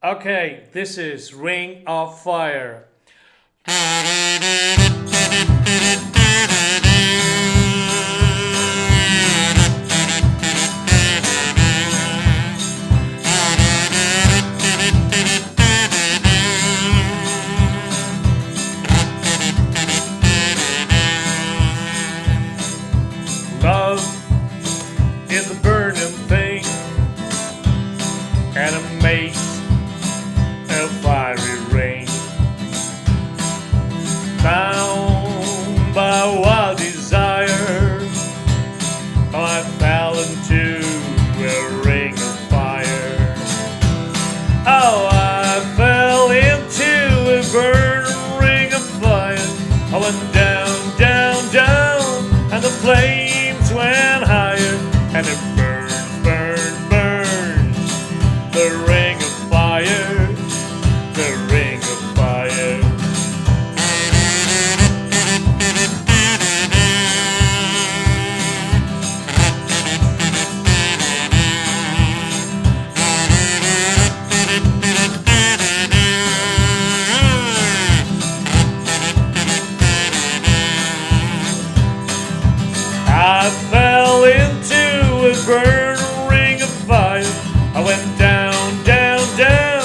Okay, this is Ring of Fire. Love is a burning thing, and it makes a fiery ring. Bound by wild desire, I fell into a ring of fire. Oh, I fell into a burning ring of fire. I went down, down, down, and the flames went higher, and it burns, burns, burns. The ring of fire, the ring of fire. I fell into a burning ring of fire. I went down, down, down,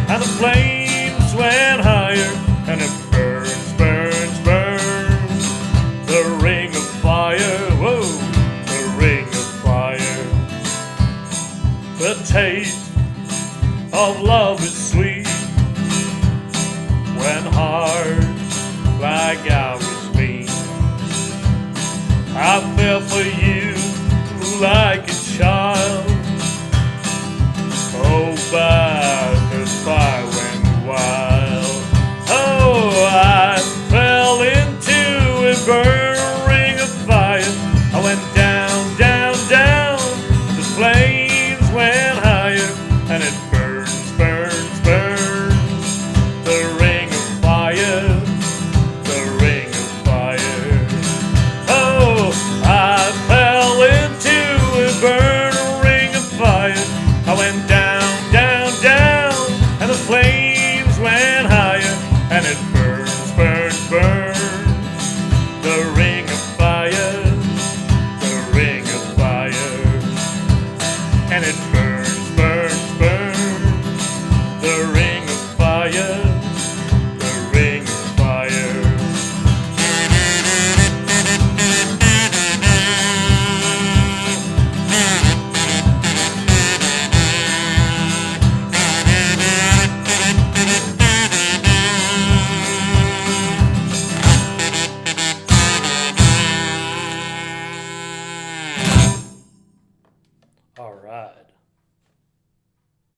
and the flames went higher, and it burns, burns, burns. The ring of fire, whoa, the ring of fire. The taste of love is sweet when hearts like ours meet. I fell for you like a child. Oh, but the fire went wild. Oh, I fell into a burning ring of fire. I went down, down, down. The flames went higher, and it burns, burns, burns. The ring of fire, the ring of fire. Oh, I fell into a burning ring of fire. I went down, down, down, and the flames went higher, and it burns, burns, burns. The ring of fire, the ring of fire, and it burns, burns, burns. The ring of fire, the ring of fire. All right.